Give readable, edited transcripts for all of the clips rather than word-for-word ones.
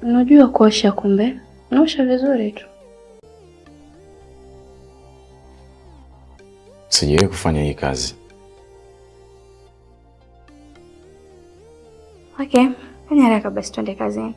Unajua kuosha kumbe? Naosha vizuri tu. Sijawahi kufanya hii kazi. Okay, fanya haraka basi tuende kazini.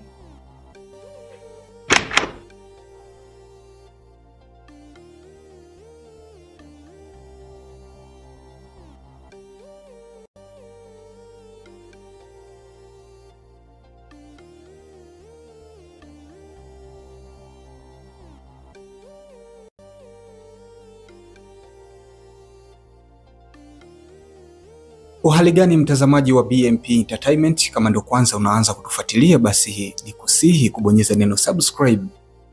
Uhali gani mtazamaji wa BMP Entertainment, kama ndo kwanza unaanza kutufuatilia basi ni kusihi kubonyeza neno subscribe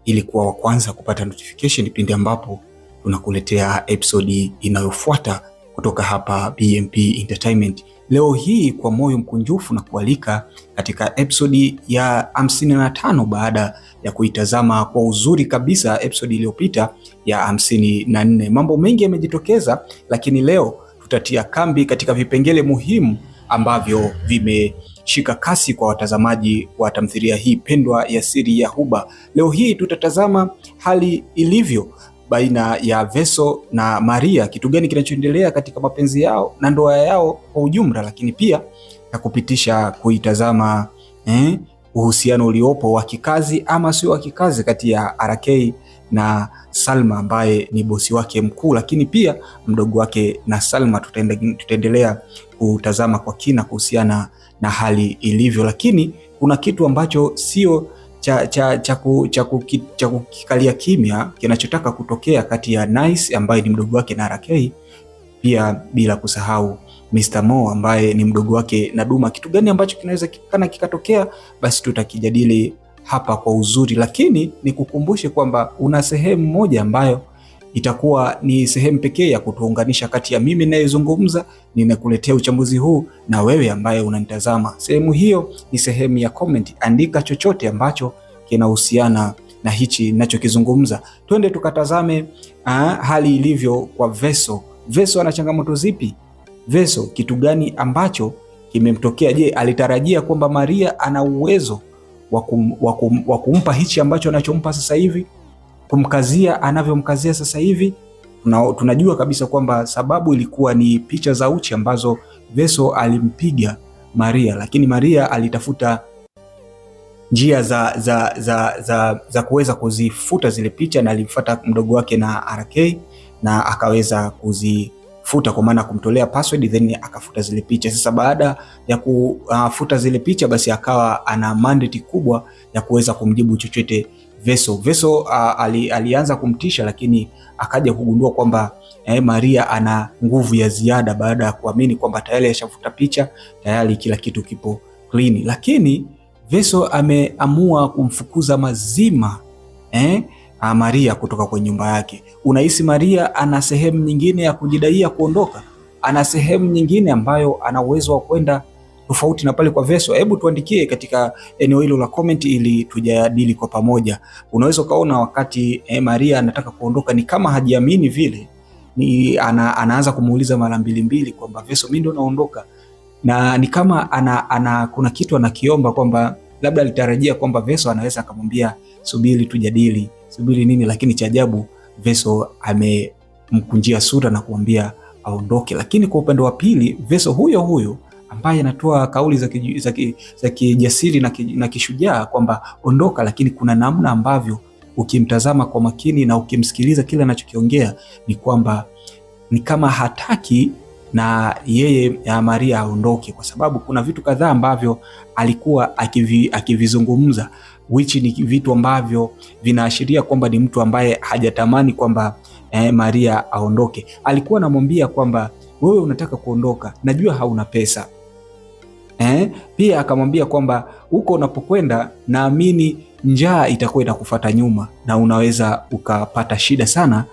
ili kuwa wa kwanza kupata notification pindi ambapo tunakuletea episode inayofuata kutoka hapa BMP Entertainment. Leo hii kwa moyo mkunjufu na kualika katika episode ya 55 baada ya kuitazama kwa uzuri kabisa episode iliyopita ya 54. Mambo mengi yamejitokeza, lakini leo tutatia kambi katika vipengele muhimu ambavyo vimeshika kasi kwa watazamaji wa tamthilia hii pendwa ya Siri ya Huba. Leo hii tutatazama hali ilivyo baina ya Veso na Maria, kitu gani kinachoendelea katika mapenzi yao na ndoa yao kwa ujumla, lakini pia na kupitisha kuitazama uhusiano uliopo wa kikazi ama sio wa kikazi kati ya RK na Salma ambaye ni bosi wake mkuu, lakini pia mdogo wake na Salma. Tutaendelea kutazama kwa kina kuhusiana na hali ilivyo, lakini kuna kitu ambacho sio cha kukikalia kimya kinachotaka kutokea kati ya Nice ambaye ni mdogo wake na RK, pia bila kusahau Mr. Mo ambaye ni mdogo wake na Duma. Kitu gani ambacho kinaweza kikatokea, basi tutakijadili hapa kwa uzuri, lakini nikukumbushe kwamba una sehemu moja ambayo itakuwa ni sehemu pekee ya kutuunganisha kati ya mimi ninayezungumza, ninakuletea uchambuzi huu, na wewe ambaye unanitazama. Sehemu hiyo ni sehemu ya comment. Andika chochote ambacho kinahusiana na hichi ninachokizungumza. Twende tukatazame hali ilivyo kwa Veso. Veso ana changamoto zipi? Veso kitu gani ambacho kimemtokea? Je, alitarajia kwamba Maria ana uwezo wa kumpa hichi ambacho anachompa sasa hivi, kumkazia anavyomkazia sasa hivi? Tunajua kabisa kwamba sababu ilikuwa ni picha za uchi ambazo Veso alimpiga Maria, lakini Maria alitafuta njia za kuweza kuzifuta zile picha, na alimfuata mdogo wake na RK na akaweza kuzifuta, kwa maana kumtolea password then akafuta zile picha. Sasa baada ya kufuta zile picha, basi akawa ana mandate kubwa ya kuweza kumjibu chochote Veso. Veso alianza kumtisha, lakini akaja kugundua kwamba Maria ana nguvu ya ziada baada ya kuamini kwamba tayari ashafuta picha, tayari kila kitu kipo clean. Lakini Veso ameamua kumfukuza mazima Maria kutoka kwenye nyumba yake. Unahisi Maria ana sehemu nyingine ya kujidaia kuondoka? Ana sehemu nyingine ambayo ana uwezo wa kwenda tofauti na pale kwa Veso? Hebu tuandikie katika eneo hilo la comment ili tujadili kwa pamoja. Unaweza kaona wakati Maria anataka kuondoka ni kama hajiamini vile, anaanza kumuuliza mara mbili kwamba Veso, mimi ndo naondoka, na ni kama kuna kitu anakiomba kwamba labda alitarajia kwamba Veso anaweza akamwambia subiri tujadili. Subiri nini? Lakini cha ajabu Veso amemkunjia sura na kumwambia aondoke. Lakini kwa upande wa pili, Veso huyo ambaye anatoa kauli za kijasiri na kishujaa kwamba ondoka, lakini kuna namna ambavyo ukimtazama kwa makini na ukimsikiliza kile anachokiongea ni kwamba ni kama hataki na yeye ya Maria aondoke, kwa sababu kuna vitu kadhaa ambavyo alikuwa akivizungumza, which ni vitu ambavyo vinaashiria kwamba ni mtu ambaye hajatamani kwamba Maria aondoke. Alikuwa anamwambia kwamba wewe unataka kuondoka, najua hauna pesa. Pia akamwambia kwamba huko unapokwenda naamini njaa itakuwa inakufuata nyuma na unaweza ukapata shida sana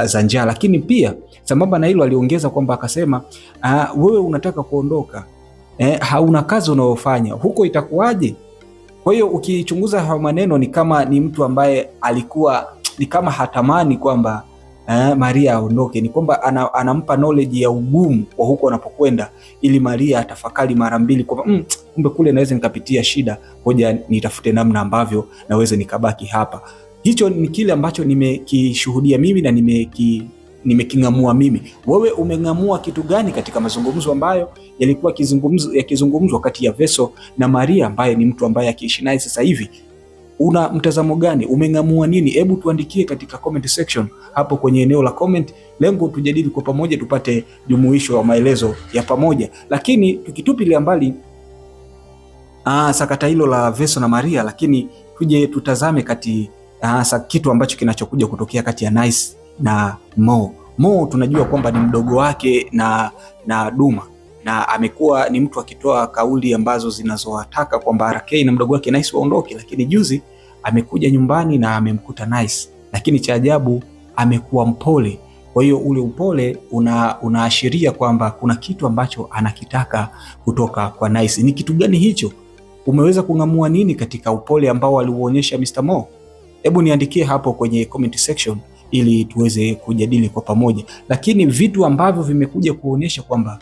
za njaa. Lakini pia sambamba na hilo aliongeza kwamba akasema wewe unataka kuondoka, hauna kazi unayofanya, huko itakuwaje? Kwa hiyo ukichunguza hayo maneno ni kama ni mtu ambaye alikuwa ni kama hatamani kwamba Maria aondoke, ni kwamba anampa knowledge ya ugumu wa huko anapokwenda, ili Maria atafakari mara mbili kwamba kumbe kule naweza nikapitia shida, ngoja nitafute namna ambavyo naweza nikabaki hapa. Hicho ni kile ambacho nimekishuhudia mimi na nimeking'amua mimi. Wewe umeng'amua kitu gani katika mazungumzo ambayo yalikuwa yakizungumzwa kati ya Veso na Maria, ambaye ni mtu ambaye akiishi naye sasa hivi? Una mtazamo gani? Umeng'amua nini? Hebu tuandikie katika comment section hapo kwenye eneo la comment. Lengo tujadili kwa pamoja, tupate jumuisho wa maelezo ya pamoja. Lakini tukitupilia mbali sakata hilo la Veso na Maria, lakini tuje tutazame kitu ambacho kinachokuja kutokea kati ya Nice na Mo. Mo tunajua kwamba ni mdogo wake na Duma, na amekuwa ni mtu akitoa kauli ambazo zinazowataka kwamba RK na mdogo wake Nice waondoke, lakini juzi amekuja nyumbani na amemkuta Nice, lakini cha ajabu amekuwa mpole. Kwa hiyo ule upole unaashiria kwamba kuna kitu ambacho anakitaka kutoka kwa Nice. Ni kitu gani hicho? Umeweza kung'amua nini katika upole ambao aliuonyesha Mr. Mo? Hebu niandikie hapo kwenye comment section ili tuweze kujadili kwa pamoja. Lakini vitu ambavyo vimekuja kuonyesha kwamba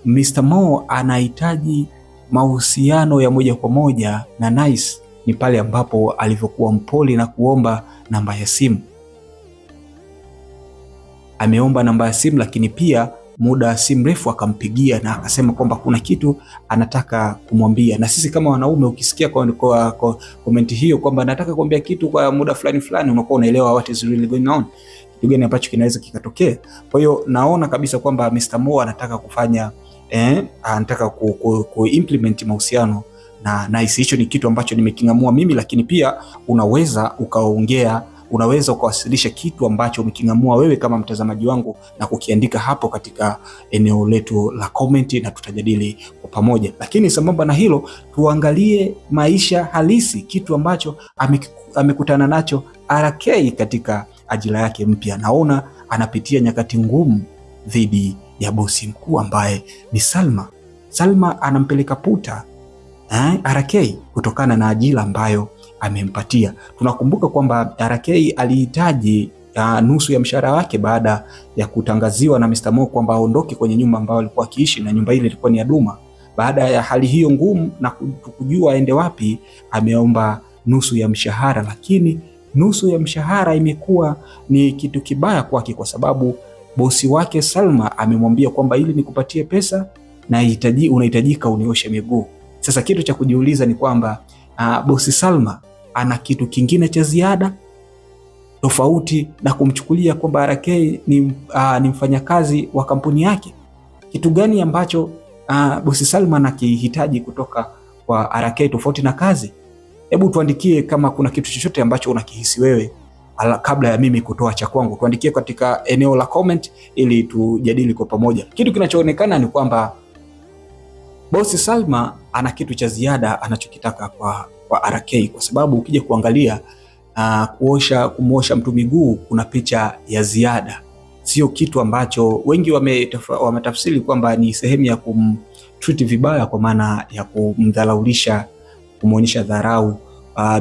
Mr. Mo anahitaji mahusiano ya moja kwa moja na Nice ni pale ambapo alivyokuwa mpole na kuomba namba ya simu. Ameomba namba ya simu, lakini pia muda si mrefu akampigia na akasema kwamba kuna kitu anataka kumwambia. Na sisi kama wanaume, ukisikia kwa komenti hiyo kwamba nataka kuambia kitu kwa muda fulani fulani, unakuwa unaelewa what is really going on, kitu gani ambacho kinaweza kikatokea. Kwa hiyo naona kabisa kwamba Mr. Mo anataka kufanya anataka ku-implement mahusiano na Nice. Hicho ni kitu ambacho nimeking'amua mimi, lakini pia unaweza ukawasilisha kitu ambacho umeking'amua wewe kama mtazamaji wangu na kukiandika hapo katika eneo letu la comment na tutajadili kwa pamoja. Lakini sambamba na hilo, tuangalie maisha halisi, kitu ambacho amekutana nacho RK katika ajira yake mpya. Naona anapitia nyakati ngumu dhidi ya bosi mkuu ambaye ni Salma. Salma anampeleka puta RK kutokana na ajira ambayo amempatia. Tunakumbuka kwamba RK alihitaji nusu ya mshahara wake baada ya kutangaziwa na Mr. Mo kwamba aondoke kwenye nyumba ambayo alikuwa akiishi, na nyumba ile ilikuwa ni ya Duma. Baada ya hali hiyo ngumu na kujua aende wapi, ameomba nusu ya mshahara, lakini nusu ya mshahara imekuwa ni kitu kibaya kwake, kwa sababu bosi wake Salma amemwambia kwamba ili nikupatie pesa na unahitajika unioshe miguu. Sasa kitu cha kujiuliza ni kwamba bosi Salma ana kitu kingine cha ziada tofauti na kumchukulia kwamba RK ni mfanyakazi wa kampuni yake. Kitu gani ambacho bosi Salma anakihitaji kutoka kwa RK tofauti na kazi? Hebu tuandikie kama kuna kitu chochote ambacho unakihisi wewe, kabla ya mimi kutoa cha kwangu. Tuandikie katika eneo la comment ili tujadili kwa pamoja. Kitu kinachoonekana ni kwamba bosi Salma ana kitu cha ziada anachokitaka kwa RK, kwa sababu ukija kuangalia kumuosha mtu miguu kuna picha ya ziada, sio kitu ambacho wengi wametafsiri kwamba ni sehemu ya kumtreat vibaya, kwa maana ya kumdhalaulisha, kumuonyesha dharau.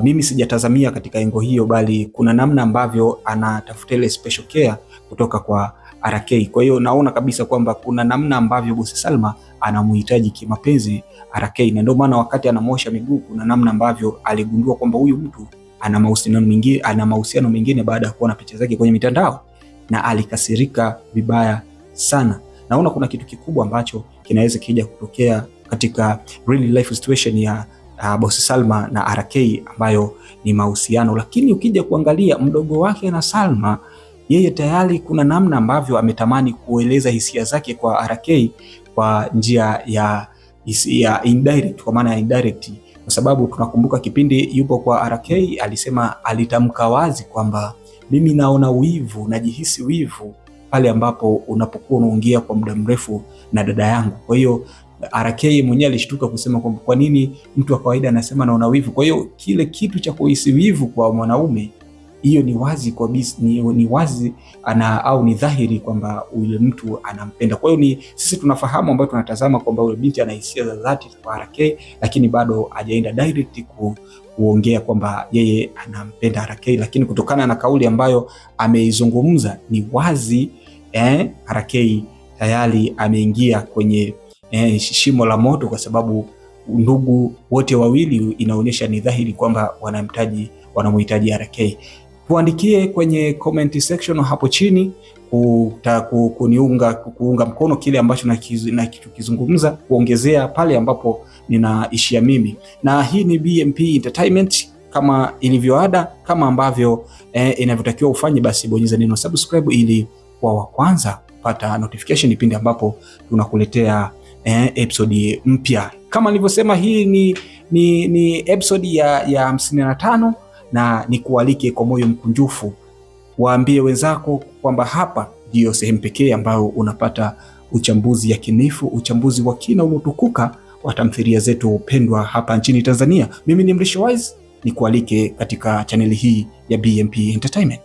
Mimi sijatazamia katika engo hiyo, bali kuna namna ambavyo anatafuta ile special care kutoka kwa RK. Kwa hiyo naona kabisa kwamba kuna namna ambavyo bosi Salma anamuhitaji kimapenzi RK, na ndio maana wakati anamuosha miguu kuna namna ambavyo aligundua kwamba huyu mtu ana mahusiano mengine baada ya kuona picha zake kwenye mitandao, na alikasirika vibaya sana. Naona kuna kitu kikubwa ambacho kinaweza kija kutokea katika real life situation ya bosi Salma na RK ambayo ni mahusiano. Lakini ukija kuangalia mdogo wake na Salma, yeye tayari kuna namna ambavyo ametamani kueleza hisia zake kwa RK kwa njia ya indirect, kwa maana ya indirect, kwa sababu tunakumbuka kipindi yupo kwa RK alisema, alitamka wazi kwamba mimi naona wivu, najihisi wivu pale ambapo unapokuwa unaongea kwa muda mrefu na dada yangu. Kwa hiyo RK mwenyewe alishtuka kusema kwamba kwa nini mtu wa kawaida anasema naona wivu. Kwa hiyo kile kitu cha kuhisi wivu kwa mwanaume hiyo ni wazi ni wazi au ni dhahiri kwamba yule mtu anampenda. Kwa hiyo sisi tunafahamu ambao tunatazama kwamba yule binti ana hisia za dhati kwa RK, lakini bado hajaenda direct kuongea kwamba yeye anampenda RK, lakini kutokana na kauli ambayo ameizungumza ni wazi RK tayari ameingia kwenye shimo la moto, kwa sababu ndugu wote wawili inaonyesha ni dhahiri kwamba wanamhitaji RK. Tuandikie kwenye comment section hapo chini kuunga mkono kile ambacho nakizungumza, kuongezea pale ambapo ninaishia mimi. Na hii ni BMP Entertainment, kama ilivyoada, kama ambavyo inavyotakiwa ufanye, basi bonyeza neno subscribe ili kwa wa kwanza kupata notification pindi ambapo tunakuletea episode mpya. Kama nilivyosema, hii ni episode ya 55 na nikualike kwa moyo mkunjufu, waambie wenzako kwamba hapa ndio sehemu pekee ambayo unapata uchambuzi yakinifu, uchambuzi wa kina unotukuka wa tamthilia zetu pendwa hapa nchini Tanzania. Mimi ni Mrisho Wise, nikualike katika chaneli hii ya BMP Entertainment.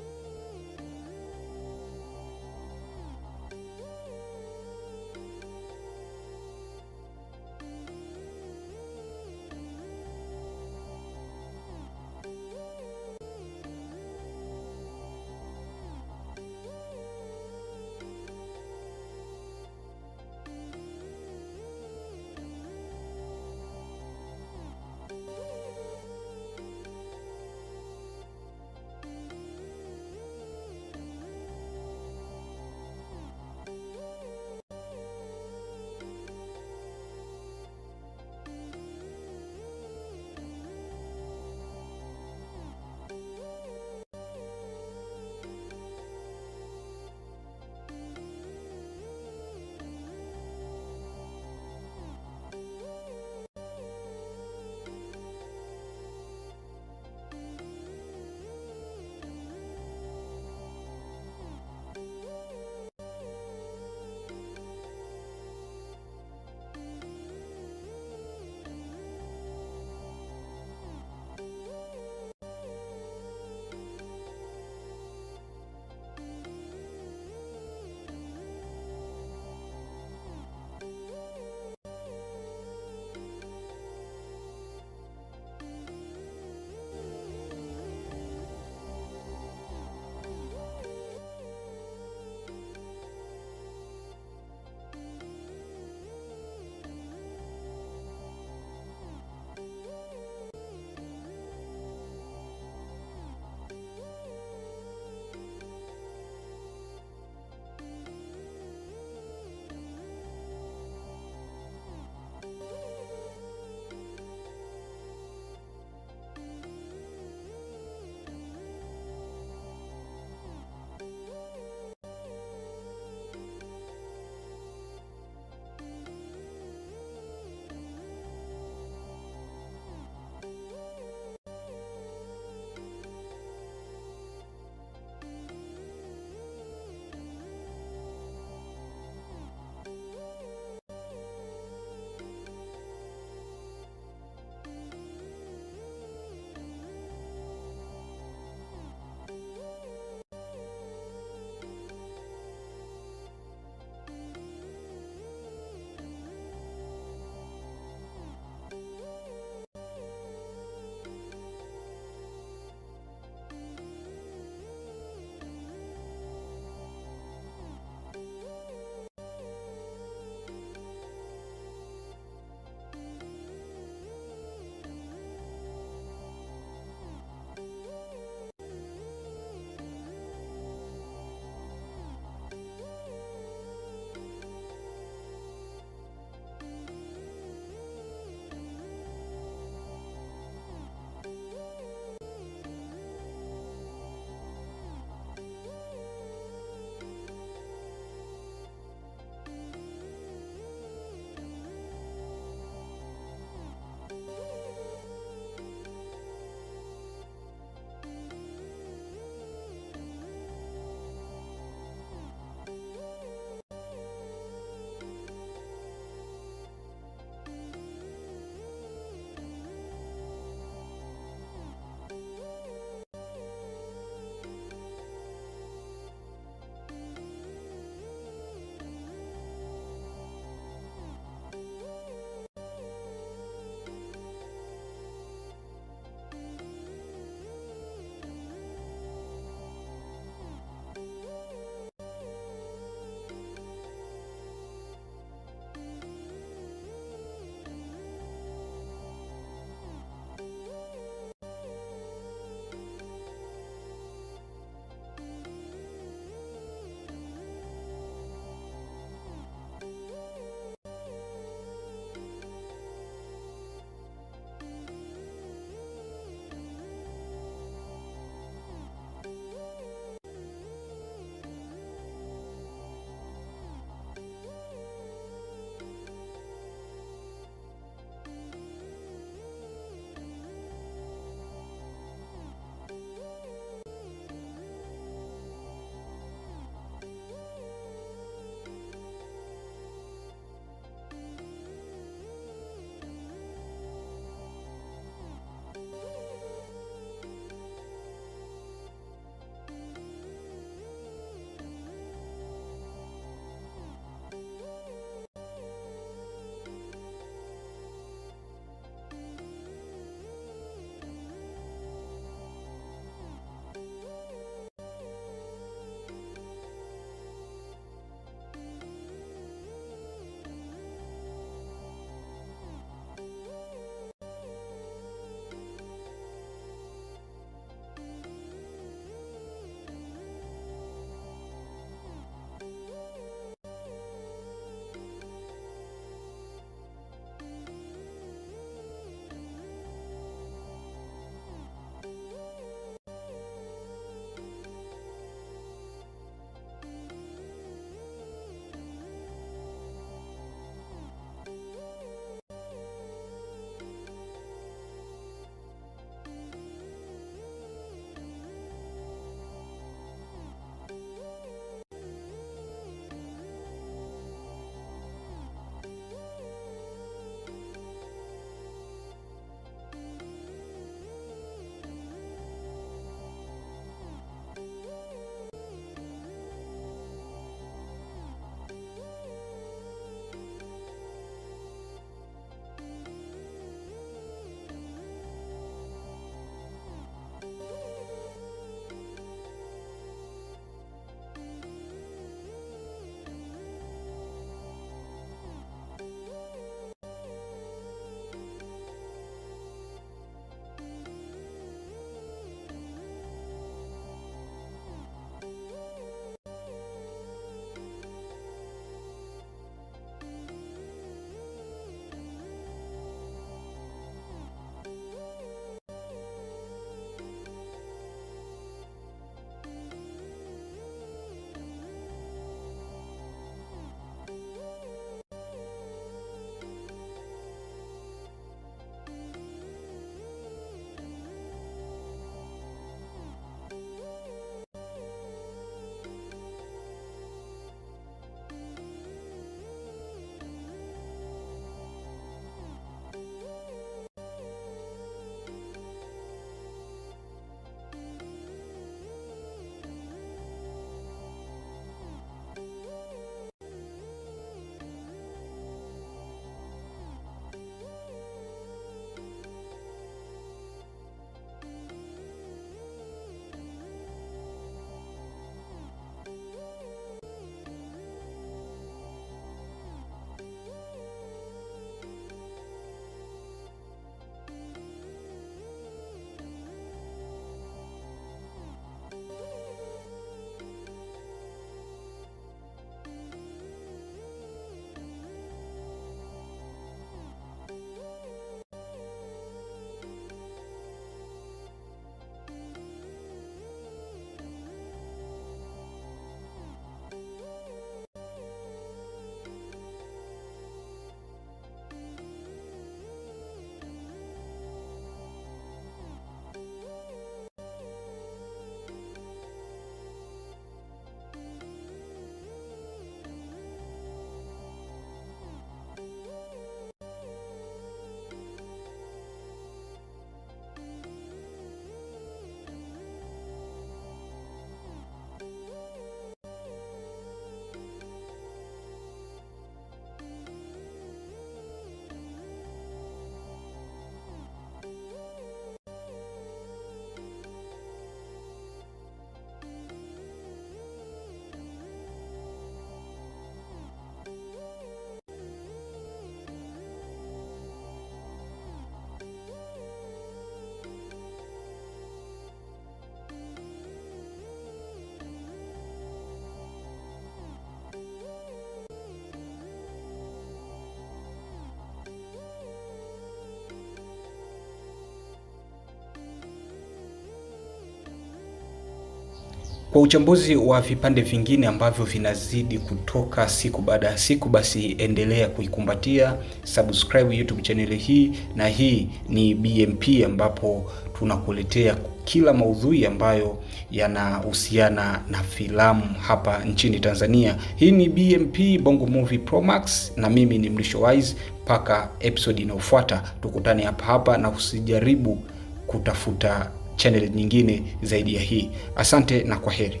Kwa uchambuzi wa vipande vingine ambavyo vinazidi kutoka siku baada ya siku, basi endelea kuikumbatia, subscribe YouTube channel hii, na hii ni BMP ambapo tunakuletea kila maudhui ambayo yanahusiana na filamu hapa nchini Tanzania. Hii ni BMP Bongo Movie Pro Max na mimi ni Mrisho Wise. Mpaka episode inayofuata tukutane hapa na usijaribu kutafuta channel nyingine zaidi ya hii. Asante na kwaheri.